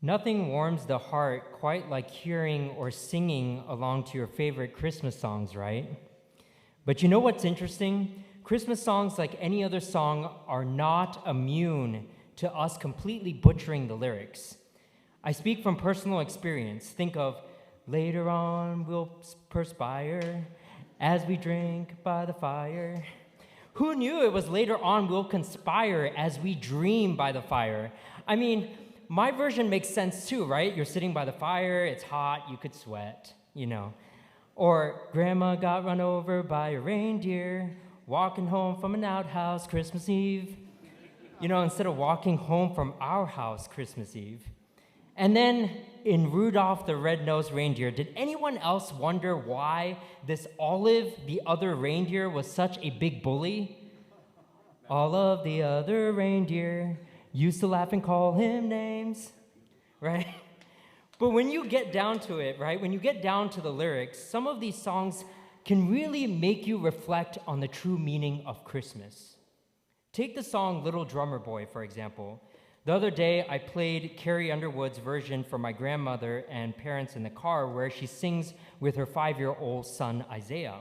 Nothing warms the heart quite like hearing or singing along to your favorite Christmas songs, right? But you know what's interesting? Christmas songs, like any other song, are not immune to us completely butchering the lyrics. I speak from personal experience. Think of, later on we'll perspire as we drink by the fire. Who knew it was later on we'll conspire as we dream by the fire? I mean, my version makes sense too, right? You're sitting by the fire, it's hot, you could sweat, Or grandma got run over by a reindeer, walking home from an outhouse Christmas Eve. Instead of walking home from our house Christmas Eve. And then in Rudolph the Red-Nosed Reindeer, did anyone else wonder why this Olive, the other reindeer, was such a big bully? All of the other reindeer used to laugh and call him names, right? But when you get down to it, right, when you get down to the lyrics, some of these songs can really make you reflect on the true meaning of Christmas. Take the song Little Drummer Boy, for example. The other day, I played Carrie Underwood's version for my grandmother and parents in the car where she sings with her 5-year-old son, Isaiah.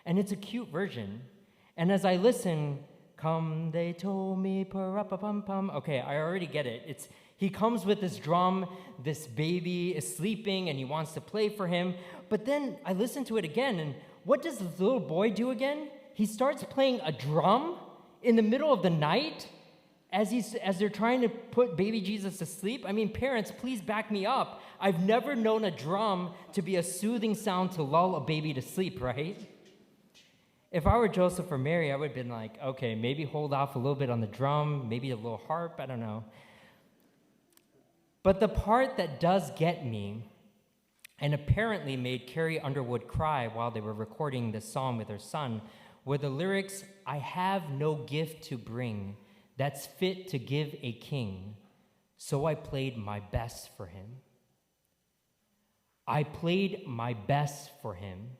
And it's a cute version. And as I listen, come, they told me, pa-ra-pa-pum-pum. Okay, I already get it. He comes with this drum, this baby is sleeping, and he wants to play for him. But then I listen to it again, and what does the little boy do again? He starts playing a drum in the middle of the night as they're trying to put baby Jesus to sleep. I mean, parents, please back me up. I've never known a drum to be a soothing sound to lull a baby to sleep, right? If I were Joseph or Mary, I would have been like, okay, maybe hold off a little bit on the drum, maybe a little harp, I don't know. But the part that does get me, and apparently made Carrie Underwood cry while they were recording this song with her son, were the lyrics, I have no gift to bring that's fit to give a king, so I played my best for him. I played my best for him.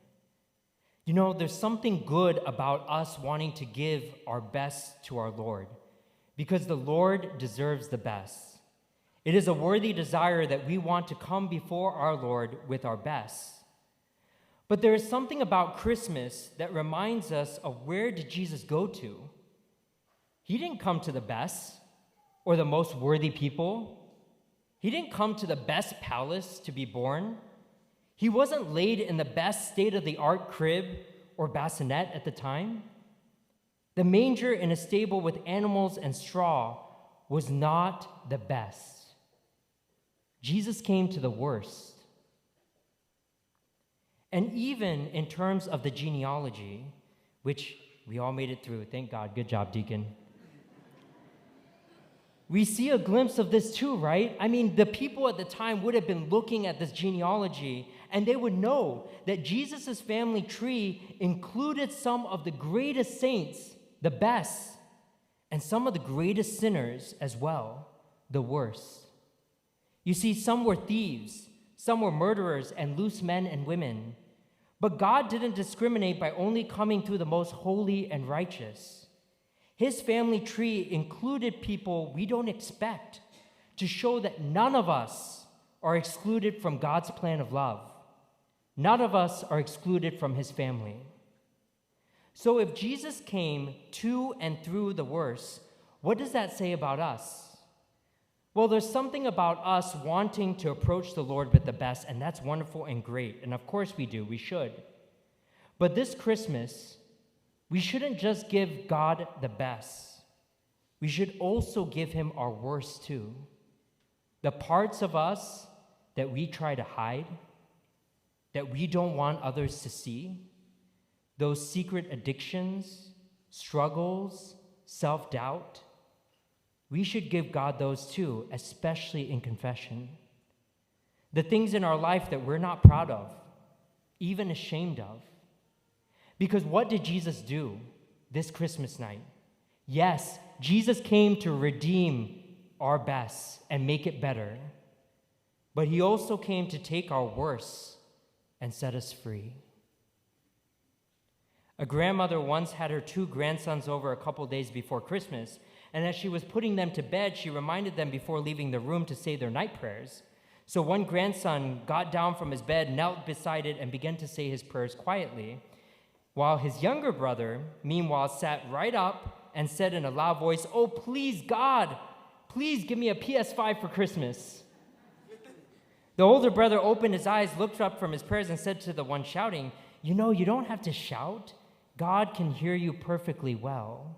There's something good about us wanting to give our best to our Lord, because the Lord deserves the best. It is a worthy desire that we want to come before our Lord with our best. But there is something about Christmas that reminds us of where did Jesus go to? He didn't come to the best or the most worthy people. He didn't come to the best palace to be born. He wasn't laid in the best state-of-the-art crib or bassinet at the time. The manger in a stable with animals and straw was not the best. Jesus came to the worst. And even in terms of the genealogy, which we all made it through, thank God, good job, Deacon. We see a glimpse of this too, right? I mean, the people at the time would have been looking at this genealogy, and they would know that Jesus' family tree included some of the greatest saints, the best, and some of the greatest sinners as well, the worst. You see, some were thieves, some were murderers and loose men and women. But God didn't discriminate by only coming through the most holy and righteous. His family tree included people we don't expect, to show that none of us are excluded from God's plan of love. None of us are excluded from his family. So if Jesus came to and through the worst, what does that say about us? Well, there's something about us wanting to approach the Lord with the best, and that's wonderful and great. And of course we do, we should. But this Christmas, we shouldn't just give God the best. We should also give him our worst too. The parts of us that we try to hide, that we don't want others to see, those secret addictions, struggles, self-doubt, we should give God those too, especially in confession. The things in our life that we're not proud of, even ashamed of. Because what did Jesus do this Christmas night? Yes, Jesus came to redeem our best and make it better. But he also came to take our worst and set us free. A grandmother once had her 2 grandsons over a couple days before Christmas, and as she was putting them to bed, she reminded them before leaving the room to say their night prayers. So one grandson got down from his bed, knelt beside it, and began to say his prayers quietly, while his younger brother, meanwhile, sat right up and said in a loud voice, "Oh, please, God, please give me a PS5 for Christmas." The older brother opened his eyes, looked up from his prayers, and said to the one shouting, "You know, you don't have to shout. God can hear you perfectly well."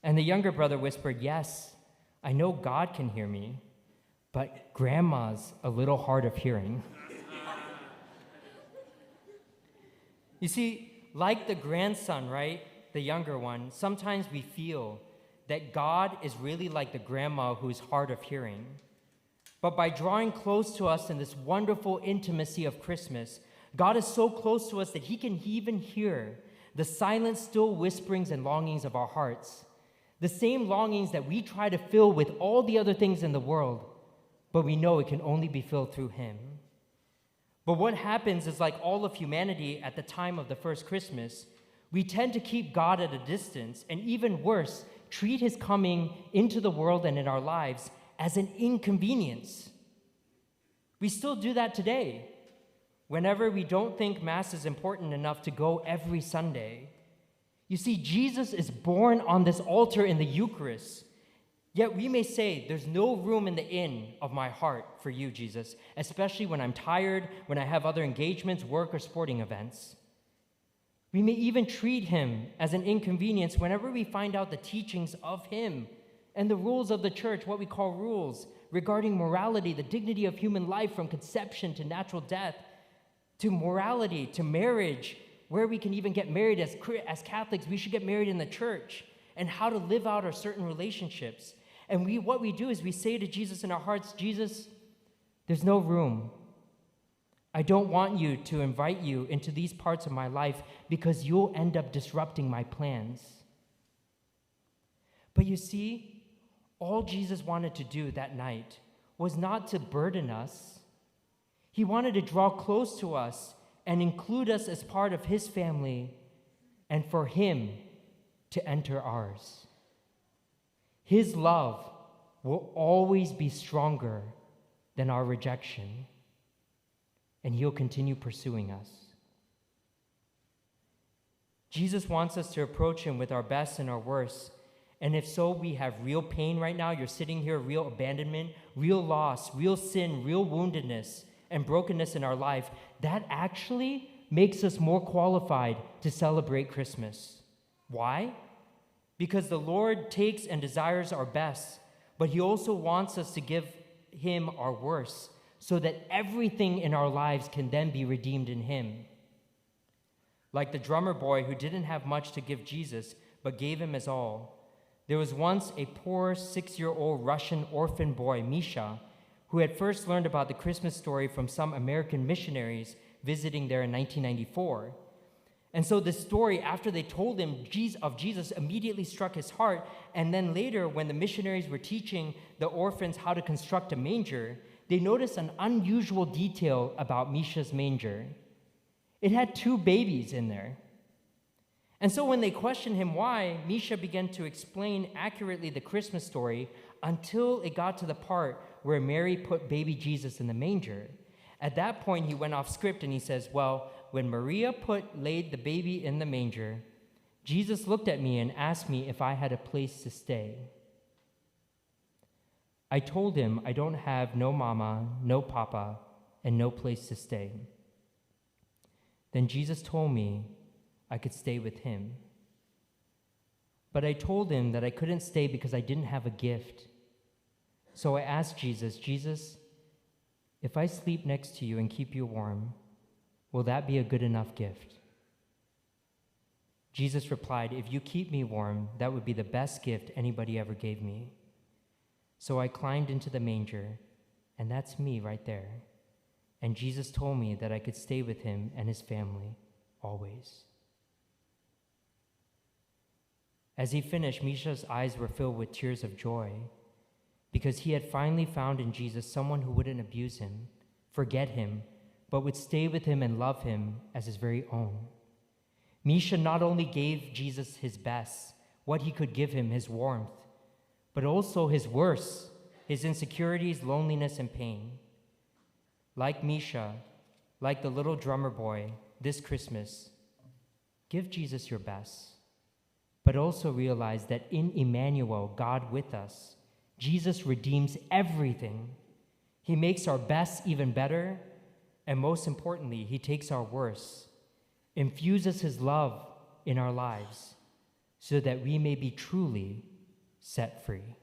And the younger brother whispered, "Yes, I know God can hear me, but Grandma's a little hard of hearing." You see, like the grandson, right, the younger one, sometimes we feel that God is really like the grandma who's hard of hearing. But by drawing close to us in this wonderful intimacy of Christmas, God is so close to us that he can even hear the silent, still whisperings and longings of our hearts, the same longings that we try to fill with all the other things in the world, but we know it can only be filled through him. But what happens is, like all of humanity at the time of the first Christmas, we tend to keep God at a distance, and even worse, treat his coming into the world and in our lives as an inconvenience. We still do that today. Whenever we don't think Mass is important enough to go every Sunday. You see, Jesus is born on this altar in the Eucharist. Yet we may say, "There's no room in the inn of my heart for you, Jesus," especially when I'm tired, when I have other engagements, work, or sporting events. We may even treat him as an inconvenience whenever we find out the teachings of him and the rules of the church, what we call rules, regarding morality, the dignity of human life from conception to natural death, to morality, to marriage, where we can even get married as Catholics. We should get married in the church, and how to live out our certain relationships. And what we do is we say to Jesus in our hearts, "Jesus, there's no room. I don't want you to invite you into these parts of my life because you'll end up disrupting my plans." But you see, all Jesus wanted to do that night was not to burden us. He wanted to draw close to us and include us as part of his family, and for him to enter ours. His love will always be stronger than our rejection, and he'll continue pursuing us. Jesus wants us to approach him with our best and our worst. And if so, we have real pain right now. You're sitting here, real abandonment, real loss, real sin, real woundedness, and brokenness in our life. That actually makes us more qualified to celebrate Christmas. Why? Because the Lord takes and desires our best, but he also wants us to give him our worst, so that everything in our lives can then be redeemed in him. Like the drummer boy who didn't have much to give Jesus, but gave him his all. There was once a poor 6-year-old Russian orphan boy, Misha, who had first learned about the Christmas story from some American missionaries visiting there in 1994. And so this story, after they told him of Jesus, immediately struck his heart. And then later, when the missionaries were teaching the orphans how to construct a manger, they noticed an unusual detail about Misha's manger. It had 2 babies in there. And so when they questioned him why, Misha began to explain accurately the Christmas story until it got to the part where Mary put baby Jesus in the manger. At that point, he went off script and he says, "Well, when Maria laid the baby in the manger, Jesus looked at me and asked me if I had a place to stay. I told him I don't have no mama, no papa, and no place to stay. Then Jesus told me I could stay with him. But I told him that I couldn't stay because I didn't have a gift. So I asked Jesus, 'Jesus, if I sleep next to you and keep you warm, will that be a good enough gift?' Jesus replied, 'If you keep me warm, that would be the best gift anybody ever gave me.' So I climbed into the manger, and that's me right there. And Jesus told me that I could stay with him and his family always." As he finished, Misha's eyes were filled with tears of joy because he had finally found in Jesus someone who wouldn't abuse him, forget him, but would stay with him and love him as his very own. Misha not only gave Jesus his best, what he could give him, his warmth, but also his worst, his insecurities, loneliness, and pain. Like Misha, like the little drummer boy, this Christmas, give Jesus your best, but also realize that in Emmanuel, God with us, Jesus redeems everything. He makes our best even better, and most importantly, he takes our worst, infuses his love in our lives so that we may be truly set free.